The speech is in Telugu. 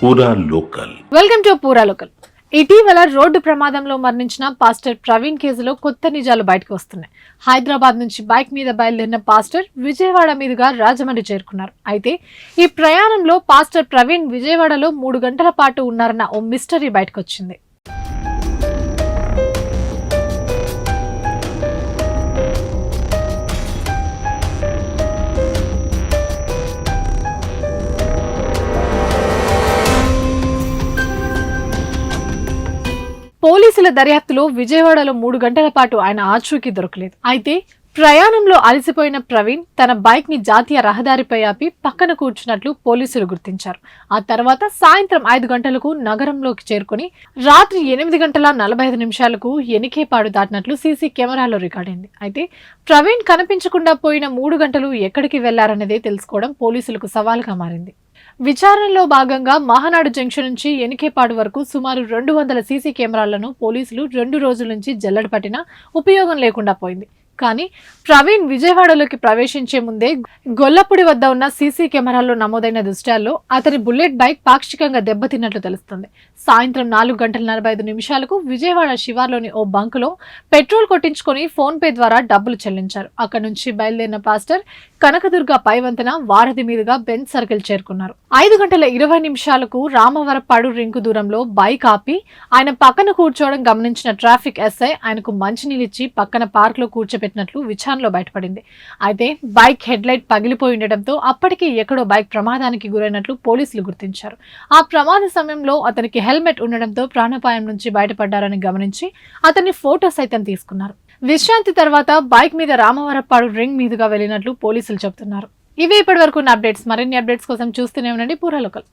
పూరా లోకల్. వెల్కమ్ టు పూరా లోకల్. ఇటీవల రోడ్డు ప్రమాదంలో మరణించిన పాస్టర్ ప్రవీణ్ కేసులో కొత్త నిజాలు బయటకు వస్తున్నాయి. హైదరాబాద్ నుంచి బైక్ మీద బయలుదేరిన పాస్టర్ విజయవాడ మీదుగా రాజమండ్రి చేరుకున్నారు. అయితే ఈ ప్రయాణంలో పాస్టర్ ప్రవీణ్ విజయవాడలో 3 గంటల పాటు ఉన్నారన్న ఓ మిస్టరీ బయటకు వచ్చింది. పోలీసుల దర్యాప్తులో విజయవాడలో 3 గంటల పాటు ఆయన ఆచూకీ దొరకలేదు. అయితే ప్రయాణంలో అలసిపోయిన ప్రవీణ్ తన బైక్ ని జాతీయ రహదారిపై ఆపి పక్కన కూర్చున్నట్లు పోలీసులు గుర్తించారు. ఆ తర్వాత సాయంత్రం 5 గంటలకు నగరంలోకి చేరుకుని రాత్రి 8 గంటల 45 నిమిషాలకు ఎనికేపాడు దాటినట్లు సీసీ కెమెరాలో రికార్డైంది. అయితే ప్రవీణ్ కనిపించకుండా పోయిన 3 గంటలు ఎక్కడికి వెళ్లారనేదే తెలుసుకోవడం పోలీసులకు సవాల్గా మారింది. విచారణలో భాగంగా మహానాడు జంక్షన్ నుంచి ఎనికేపాడు వరకు సుమారు 200 సీసీ కెమెరాలను పోలీసులు 2 రోజుల నుంచి జల్లెడ పట్టినా ఉపయోగం లేకుండా పోయింది. కానీ ప్రవీణ్ విజయవాడలోకి ప్రవేశించే ముందే గొల్లపూడి వద్ద ఉన్న సీసీ కెమెరాల్లో నమోదైన దృశ్యాల్లో అతని బుల్లెట్ బైక్ పాక్షికంగా దెబ్బతిన్నట్లు తెలుస్తుంది. సాయంత్రం 4 గంటల 45 నిమిషాలకు విజయవాడ శివార్లోని ఓ బంకులో పెట్రోల్ కొట్టించుకొని ఫోన్ పే ద్వారా డబ్బులు చెల్లించారు. అక్కడి నుంచి బయలుదేరిన పాస్టర్ కనకదుర్గ పైవంతన వారధి మీదుగా బెంచ్ సర్కిల్ చేరుకున్నారు. 5 గంటల 20 నిమిషాలకు రామవరపాడు రింకు దూరంలో బైక్ ఆపి ఆయన పక్కన కూర్చోవడం గమనించిన ట్రాఫిక్ ఎస్ఐ ఆయనకు మంచినీళ్ళిచ్చి పక్కన పార్క్ లో కూర్చోబెట్టినట్లు విచారణలో బయటపడింది. అయితే బైక్ హెడ్ లైట్ పగిలిపోయి ఉండడంతో అప్పటికే ఎక్కడో బైక్ ప్రమాదానికి గురైనట్లు పోలీసులు గుర్తించారు. ఆ ప్రమాద సమయంలో అతనికి హెల్మెట్ ఉండడంతో ప్రాణాపాయం నుంచి బయటపడ్డారని గమనించి అతన్ని ఫోటో సైతం తీసుకున్నారు. విశ్రాంతి తర్వాత బైక్ మీద రామవరపాడు రింగ్ మీదుగా వెళ్లినట్లు పోలీసులు చెబుతున్నారు. ఇవి ఇప్పటి వరకు ఉన్న అప్డేట్స్. మరిన్ని అప్డేట్స్ కోసం చూస్తూనే ఉండండి పూరా లోకల్.